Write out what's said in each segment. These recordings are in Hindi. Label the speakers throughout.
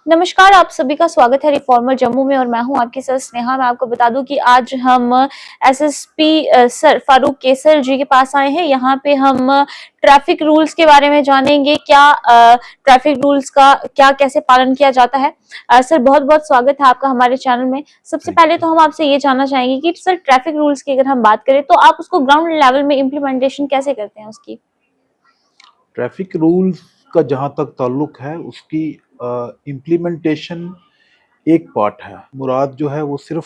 Speaker 1: नमस्कार, आप सभी का स्वागत है रिफॉर्मर जम्मू में और मैं हूं आपके साथ स्नेहा। मैं आपको बता दूं कि आज हम एसएसपी सर फारूक केसर जी के पास आए हैं। यहाँ पे हम ट्रैफिक रूल्स के बारे में जानेंगे, क्या ट्रैफिक रूल्स का क्या कैसे पालन किया जाता है। सर बहुत बहुत स्वागत है आपका हमारे चैनल में। सबसे
Speaker 2: थैंक
Speaker 1: पहले
Speaker 2: यू।
Speaker 1: तो हम आपसे ये जानना चाहेंगे कि सर ट्रैफिक रूल्स की अगर हम बात करें तो आप उसको ग्राउंड लेवल में इम्प्लीमेंटेशन कैसे करते हैं उसकी?
Speaker 2: ट्रैफिक रूल्स का जहाँ तक ताल्लुक है उसकी इम्प्लीमेंटेशन एक पार्ट है। मुराद जो है वो सिर्फ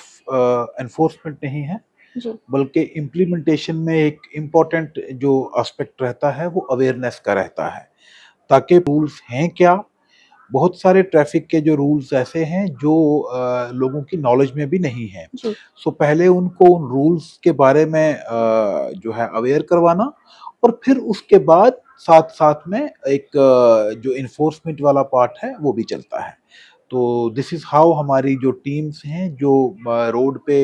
Speaker 2: एनफोर्समेंट नहीं है,
Speaker 1: जी।
Speaker 2: बल्कि इम्प्लीमेंटेशन में एक इम्पोर्टेंट जो एस्पेक्ट रहता है वो अवेयरनेस का रहता है, ताकि रूल्स हैं क्या। बहुत सारे ट्रैफिक के जो रूल्स ऐसे हैं जो लोगों की नॉलेज में भी नहीं है।
Speaker 1: जी।
Speaker 2: सो पहले उनको उन रूल्स के बारे में जो है अवेयर करवाना, और फिर उसके बाद साथ साथ में एक जो इन्फोर्समेंट वाला पार्ट है वो भी चलता है। तो दिस इज़ हाउ हमारी जो टीम्स हैं, जो रोड पे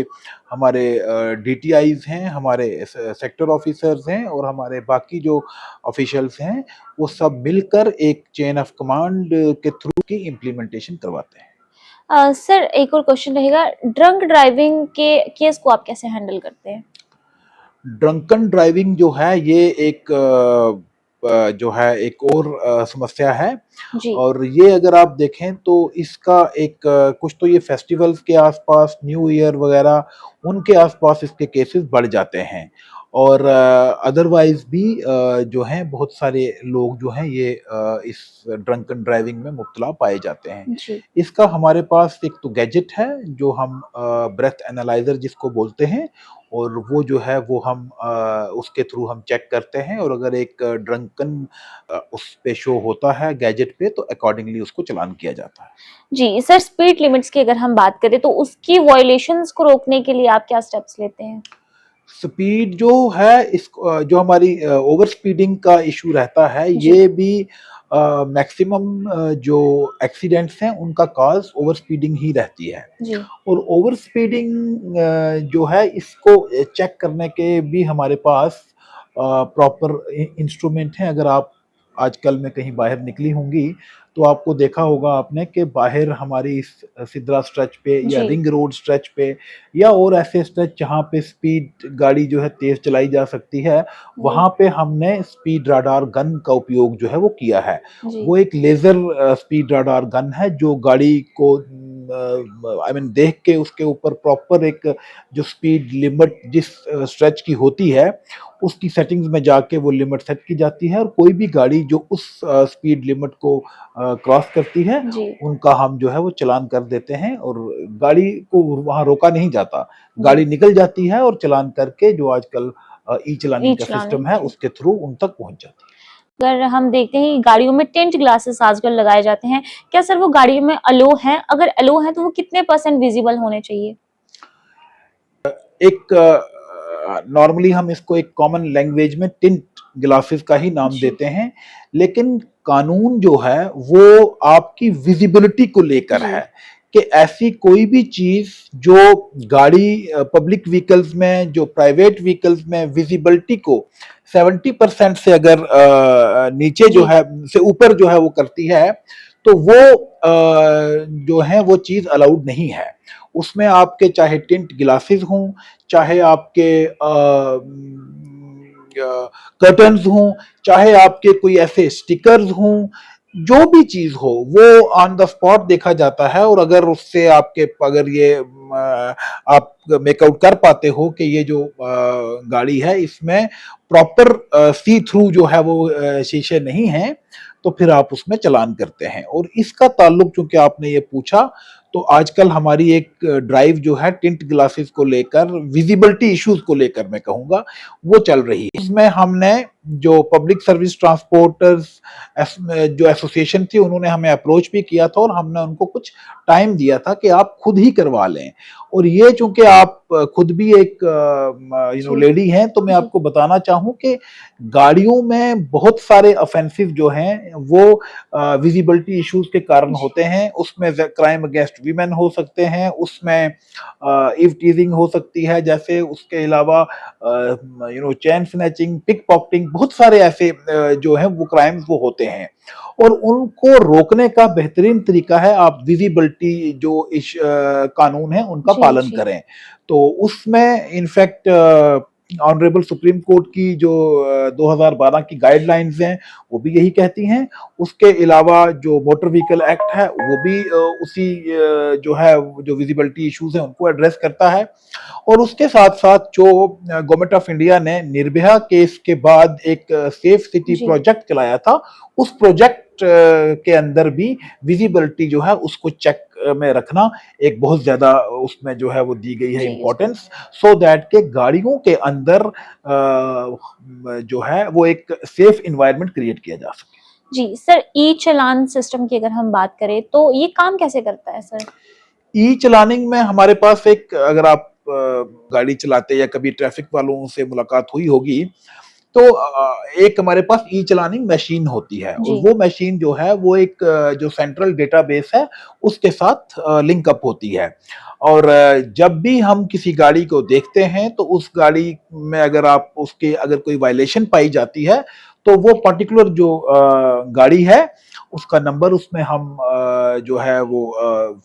Speaker 2: हमारे डीटीआईज हैं, हमारे सेक्टर ऑफिसर्स हैं, और हमारे बाकी जो ऑफिशियल्स हैं, वो सब मिलकर एक चेन ऑफ कमांड के थ्रू की इम्प्लीमेंटेशन करवाते हैं।
Speaker 1: सर एक और क्वेश्चन रहेगा, ड्रंक ड्राइविंग के केस को आप कैसे हैंडल करते हैं?
Speaker 2: ड्रंकन ड्राइविंग जो है ये एक जो है एक और समस्या है।
Speaker 1: जी।
Speaker 2: और ये अगर आप देखें तो इसका एक कुछ तो ये फेस्टिवल्स के आसपास, न्यू ईयर वगैरह, उनके आसपास इसके केसेस बढ़ जाते हैं। और अदरवाइज भी जो हैं बहुत सारे लोग जो हैं ये इस ड्रंकन ड्राइविंग में मुब्तला पाए जाते हैं।
Speaker 1: जी।
Speaker 2: इसका हमारे पास एक तो गैजेट है जो हम ब्रेथ एनालाइजर जिसको बोलते हैं, और वो जो है वो हम उसके थ्रू हम चेक करते हैं, और अगर एक ड्रंकन उस पे शो होता है गैजेट पे, तो अकॉर्डिंगली उसको चालान किया जाता है।
Speaker 1: जी, सर स्पीड लिमिट्स की अगर हम बात करें तो उसकी वायलेशंस को रोकने के लिए आप क्या स्टेप्स लेते हैं?
Speaker 2: स्पीड जो है जो हमारी ओवर स्पीडिंग का इशू रहता है,
Speaker 1: जी।
Speaker 2: ये भी मैक्सिमम जो एक्सीडेंट्स हैं उनका कॉज ओवर स्पीडिंग ही रहती है।
Speaker 1: जी।
Speaker 2: और ओवर स्पीडिंग जो है इसको चेक करने के भी हमारे पास प्रॉपर इंस्ट्रूमेंट हैं। अगर आप आजकल में कहीं बाहर निकली होंगी तो आपको देखा होगा आपने कि बाहर हमारी इस सिद्रा स्ट्रेच पे या
Speaker 1: जी।
Speaker 2: रिंग रोड स्ट्रेच पे या और ऐसे स्ट्रेच जहाँ पे स्पीड गाड़ी जो है तेज चलाई जा सकती है,
Speaker 1: जी।
Speaker 2: वहाँ पे हमने स्पीड रडार गन का उपयोग जो है वो किया है।
Speaker 1: जी।
Speaker 2: वो एक लेज़र स्पीड रडार गन है जो गाड़ी को आई मीन देख के उसके ऊपर प्रॉपर एक जो स्पीड लिमिट जिस स्ट्रेच की होती है, उसकी सेटिंग्स में जाके वो लिमिट सेट की जाती है, और कोई भी गाड़ी जो उस स्पीड लिमिट को क्रॉस करती है,
Speaker 1: जी।
Speaker 2: उनका हम जो है वो चालान कर देते हैं, और गाड़ी को वहाँ रोका नहीं जाता।
Speaker 1: जी।
Speaker 2: गाड़ी निकल जाती है और चालान करके जो आजकल ई
Speaker 1: ई
Speaker 2: चालानिंग का
Speaker 1: चलाने।
Speaker 2: सिस्टम है
Speaker 1: जी।
Speaker 2: उसके थ्रू उन तक पहुँच जाती है।
Speaker 1: अगर हम देखते हैं कि गाड़ियों में टिंट ग्लासेस आजकल लगाए जाते हैं, क्या सर वो गाड़ियों में अलो हैं? अगर अलो हैं तो वो कितने परसेंट विजिबल होने चाहिए?
Speaker 2: एक नॉर्मली हम इसको एक कॉमन लैंग्वेज में टिंट ग्लासेस का ही नाम
Speaker 1: जी।
Speaker 2: देते हैं, लेकिन कानून जो है वो आपकी विजिबिलिटी को लेकर
Speaker 1: जी।
Speaker 2: है कि ऐसी कोई भी चीज जो गाड़ी पब्लिक व्हीकल्स में, जो प्राइवेट व्हीकल्स में विजिबिलिटी को 70% से अगर नीचे जो
Speaker 1: जी।
Speaker 2: है से ऊपर जो है वो करती है, तो वो जो है वो चीज अलाउड नहीं है। उसमें आपके चाहे टिंट ग्लासेस हों, चाहे आपके कर्टन्स हों, चाहे आपके कोई ऐसे स्टिकर्स हों, जो भी चीज हो वो ऑन द स्पॉट देखा जाता है। और अगर उससे आपके अगर ये आप मेकआउट कर पाते हो कि ये जो गाड़ी है इसमें प्रॉपर सी थ्रू जो है वो शीशे नहीं है, तो फिर आप उसमें चालान करते हैं। और इसका ताल्लुक चूंकि आपने ये पूछा, तो आजकल हमारी एक ड्राइव जो है टिंट ग्लासेस को लेकर, विजिबिलिटी इश्यूज को लेकर मैं कहूँगा, वो चल रही है। इसमें हमने जो पब्लिक सर्विस ट्रांसपोर्टर्स जो एसोसिएशन थी उन्होंने हमें अप्रोच भी किया था, और हमने उनको कुछ टाइम दिया था कि आप खुद ही करवा लें। और ये चूंकि आप खुद भी एक
Speaker 1: जी।
Speaker 2: लेडी हैं, तो मैं
Speaker 1: जी।
Speaker 2: आपको बताना चाहूँ कि गाड़ियों में बहुत सारे ऑफेंसिव जो हैं वो विजिबिलिटी इश्यूज के कारण
Speaker 1: जी।
Speaker 2: होते हैं। उसमें क्राइम अगेंस्ट वीमेन हो सकते हैं, उसमें इव टीजिंग हो सकती है, जैसे उसके अलावा चैन स्नैचिंग, पिक पॉकेटिंग, बहुत सारे ऐसे जो हैं वो क्राइम्स वो होते हैं, और उनको रोकने का बेहतरीन तरीका है आप विजिबिलिटी जो कानून है उनका
Speaker 1: जी,
Speaker 2: पालन
Speaker 1: जी।
Speaker 2: करें। तो उसमें इनफैक्ट ऑनरेबल सुप्रीम कोर्ट की जो 2012 की गाइडलाइंस हैं वो भी यही कहती हैं। उसके अलावा जो मोटर व्हीकल एक्ट है वो भी उसी जो है जो विजिबिलिटी इश्यूज हैं उनको एड्रेस करता है। और उसके साथ साथ जो गवर्नमेंट ऑफ इंडिया ने निर्भया केस के बाद एक सेफ सिटी
Speaker 1: जी।
Speaker 2: प्रोजेक्ट चलाया था, उस प्रोजेक्ट के अंदर भी विजिबिलिटी जो है उसको चेक में रखना एक बहुत ज्यादा उसमें जो है वो दी गई है
Speaker 1: जी, जी।
Speaker 2: इम्पोर्टेंस, सो दैट के गाड़ियों के अंदर जो है वो एक सेफ इन्वायरमेंट क्रिएट किया जा सके।
Speaker 1: जी, सर ई-चालान सिस्टम की अगर हम बात करें तो ये काम कैसे करता है सर?
Speaker 2: ई चलानिंग में हमारे पास एक, अगर आप गाड़ी चलाते या कभी ट्रैफिक वालों से मुलाकात हुई होगी, तो एक हमारे पास ई चलानिंग मशीन होती है, और
Speaker 1: जी।
Speaker 2: वो मशीन जो है वो एक जो सेंट्रल डेटाबेस है उसके साथ लिंक अप होती है। और जब भी हम किसी गाड़ी को देखते हैं तो उस गाड़ी में अगर आप उसके अगर कोई वायलेशन पाई जाती है, तो वो पर्टिकुलर जो गाड़ी है उसका नंबर उसमें हम जो है वो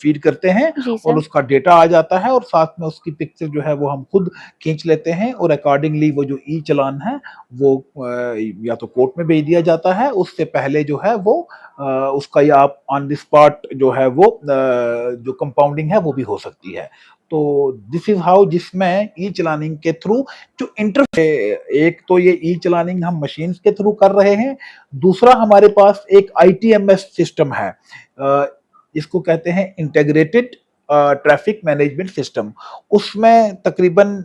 Speaker 2: फीड करते हैं,
Speaker 1: जी
Speaker 2: और
Speaker 1: सर।
Speaker 2: उसका डेटा आ जाता है, और साथ में उसकी पिक्चर जो है वो हम खुद खींच लेते हैं, और अकॉर्डिंगली वो जो ई चालान है वो या तो कोर्ट में भेज दिया जाता है, उससे पहले जो है वो उसका या आप ऑन द स्पॉट जो है वो जो कंपाउंडिंग है वो भी हो सकती है। तो दिस इज हाउ, जिसमें ई चलानिंग के थ्रू जो एक तो ये ई चलानिंग हम मशीन्स के थ्रू कर रहे हैं, दूसरा हमारे पास एक आईटीएमएस सिस्टम है, इसको कहते हैं इंटीग्रेटेड ट्रैफिक मैनेजमेंट सिस्टम। उसमें तकरीबन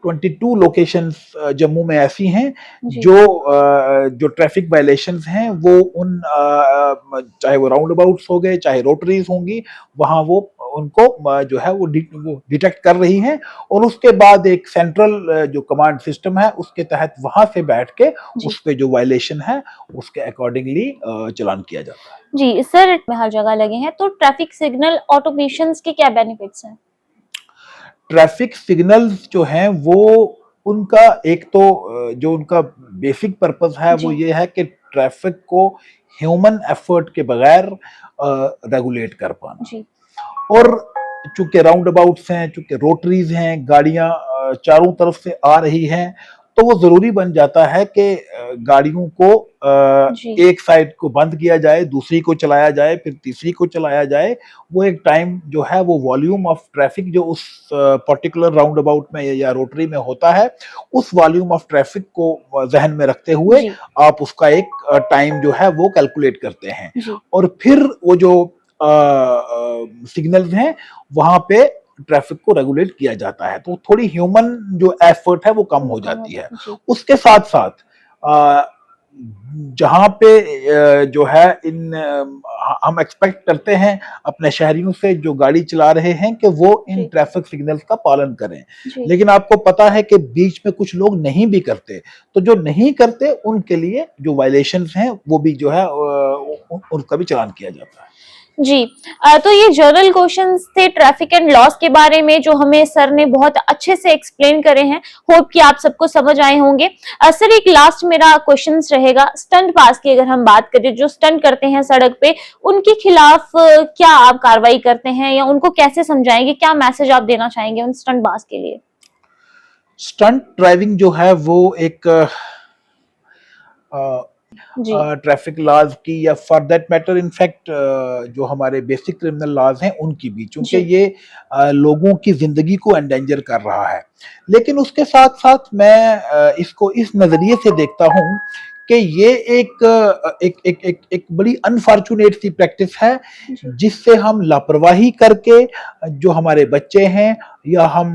Speaker 2: 22 लोकेशंस जम्मू में ऐसी हैं
Speaker 1: जी।
Speaker 2: जो ट्रैफिक वायलेशंस हैं वो उन चाहे वो राउंड अबाउट्स हो गए, चाहे रोटरीज होंगी, वहां वो उनको जो है वो डिटेक्ट कर रही हैं, और उसके बाद एक सेंट्रल जो कमांड सिस्टम है उसके तहत वहां से बैठ के
Speaker 1: जी।
Speaker 2: उस पे जो वायलेशन है उसके अकॉर्डिंगली चालान किया जाता है।
Speaker 1: जी, सर में हर जगह लगे हैं तो ट्रैफिक सिग्नल ऑटोमेशंस के क्या बेनिफिट्स हैं?
Speaker 2: ट्रैफिक सिग्नल्स जो हैं वो उनका एक तो जो उनका बेसिक पर्पस है वो
Speaker 1: जी।
Speaker 2: ये है कि ट्रैफिक को ह्यूमन एफर्ट के बगैर रेगुलेट कर पाना।
Speaker 1: जी।
Speaker 2: और चूंकि राउंड अबाउट्स हैं, चूंकि रोटरीज हैं, गाड़ियां चारों तरफ से आ रही हैं, तो वो जरूरी बन जाता है कि गाड़ियों को
Speaker 1: जी।
Speaker 2: एक साइड को बंद किया जाए, दूसरी को चलाया जाए, फिर तीसरी को चलाया जाए। वो एक टाइम जो है वो वॉल्यूम ऑफ ट्रैफिक जो उस पर्टिकुलर राउंड अबाउट में या रोटरी में होता है, उस वॉल्यूम ऑफ ट्रैफिक को जहन में रखते हुए
Speaker 1: जी।
Speaker 2: आप उसका एक टाइम जो है वो कैलकुलेट करते हैं,
Speaker 1: जी।
Speaker 2: और फिर वो जो सिग्नल्स हैं वहां पे ट्रैफिक को रेगुलेट किया जाता है, तो थोड़ी ह्यूमन जो एफर्ट है वो कम
Speaker 1: वो
Speaker 2: हो
Speaker 1: कम
Speaker 2: जाती
Speaker 1: होता
Speaker 2: है।
Speaker 1: है। जी।
Speaker 2: उसके साथ साथ जहां पे जो है हम एक्सपेक्ट करते हैं अपने शहरियों से जो गाड़ी चला रहे हैं कि वो इन
Speaker 1: जी।
Speaker 2: ट्रैफिक सिग्नल्स का पालन करें,
Speaker 1: जी।
Speaker 2: लेकिन आपको पता है कि बीच में कुछ लोग नहीं भी करते, तो जो नहीं करते उनके लिए जो वायलेशंस हैं वो भी जो है उनका भी चालान किया जाता है।
Speaker 1: जी। तो ये जनरल क्वेश्चंस थे ट्रैफिक एंड लॉस के बारे में जो हमें सर ने बहुत अच्छे से एक्सप्लेन करे हैं। होप कि आप सबको समझ आए होंगे। सर एक लास्ट मेरा क्वेश्चंस रहेगा स्टंट पास की अगर हम बात करें जो स्टंट करते हैं सड़क पे उनके खिलाफ क्या आप कार्रवाई करते हैं या उनको कैसे समझाएंगे? क्या मैसेज आप देना चाहेंगे उन स्टंट बाज के लिए?
Speaker 2: स्टंट ड्राइविंग जो है वो एक
Speaker 1: जी।
Speaker 2: ट्रैफिक लॉज की या फॉर दैट मैटर इनफैक्ट जो हमारे बेसिक क्रिमिनल लॉज हैं उनकी भी, क्योंकि
Speaker 1: जी।
Speaker 2: ये लोगों की जिंदगी को एंडेंजर कर रहा है। लेकिन उसके साथ साथ मैं इसको इस नजरिए से देखता हूं कि ये एक बड़ी अनफॉर्चुनेट सी प्रैक्टिस है,
Speaker 1: जी।
Speaker 2: जिससे हम लापरवाही करके जो हमारे बच्चे हैं या हम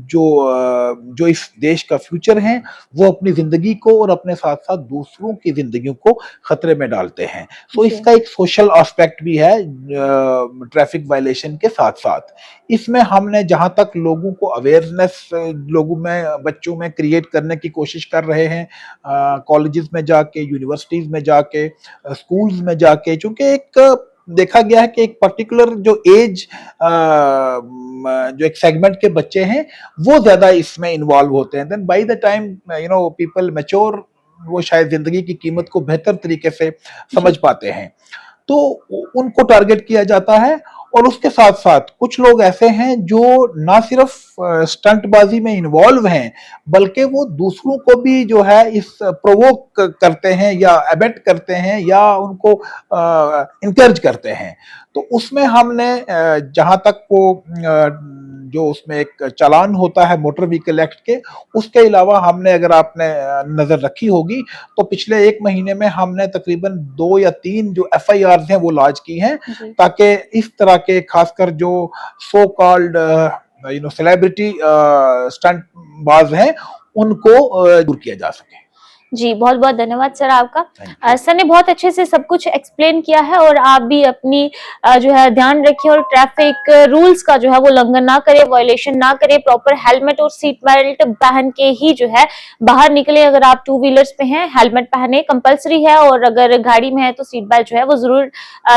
Speaker 2: जो इस देश का फ्यूचर है वो अपनी जिंदगी को और अपने साथ साथ दूसरों की जिंदगियों को खतरे में डालते हैं। सो
Speaker 1: जी।
Speaker 2: इसका एक सोशल एस्पेक्ट भी है ट्रैफिक वायलेशन के साथ साथ। इसमें हमने जहां तक लोगों को अवेयरनेस लोगों में बच्चों में क्रिएट करने की कोशिश कर रहे हैं, कॉलेजेस में जाके, यूनिवर्सिटीज में जाके, स्कूल्स में जाके, चूंकि एक देखा गया है कि एक पर्टिकुलर जो एज जो एक सेगमेंट के बच्चे हैं वो ज्यादा इसमें इन्वॉल्व होते हैं। Then by the time people mature, वो शायद जिंदगी की कीमत को बेहतर तरीके से समझ
Speaker 1: जी,
Speaker 2: पाते हैं, तो उनको टारगेट किया जाता है। और उसके साथ साथ कुछ लोग ऐसे हैं जो ना सिर्फ स्टंटबाजी में इन्वॉल्व हैं, बल्कि वो दूसरों को भी जो है इस प्रोवोक करते हैं या अबेट करते हैं या उनको इंकरेज करते हैं। तो उसमें हमने जहां तक वो जो उसमें एक चालान होता है मोटर व्हीकल एक्ट के, उसके अलावा हमने, अगर आपने नजर रखी होगी, तो पिछले एक महीने में हमने तकरीबन 2 या 3 जो एफआईआर हैं वो लॉन्च की हैं,
Speaker 1: जी।
Speaker 2: ताकि इस तरह के खासकर जो सो कॉल्ड सेलिब्रिटी स्टंट बाज हैं उनको दूर किया जा सके।
Speaker 1: जी, बहुत-बहुत धन्यवाद सर आपका।
Speaker 2: Thank you.
Speaker 1: सर ने बहुत अच्छे से सब कुछ एक्सप्लेन किया है और आप भी अपनी जो है ध्यान रखें और ट्रैफिक रूल्स का जो है वो उल्लंघन ना करें, वायलेशन ना करें, प्रॉपर हेलमेट और सीट बेल्ट पहन के ही जो है बाहर निकलें। अगर आप टू व्हीलर्स पे हैं, हेलमेट पहने कंपल्सरी है और अगर गाड़ी में है तो सीट बेल्ट जो है वो ज़रूर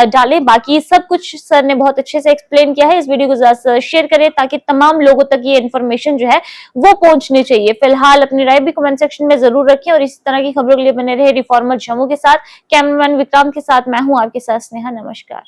Speaker 1: डालें। बाकी सब कुछ सर ने बहुत अच्छे से एक्सप्लेन किया है। इस वीडियो को ज़्यादा से ज़्यादा शेयर करें ताकि तमाम लोगों तक ये इन्फॉर्मेशन जो है वो पहुंचनी चाहिए। फिलहाल अपनी राय भी कमेंट सेक्शन में जरूर रखें और इसी तरह की खबरों के लिए बने रहे रिफॉर्मर जम्मू के साथ। कैमरामैन विक्रांत के साथ मैं हूं आपके साथ स्नेहा। नमस्कार।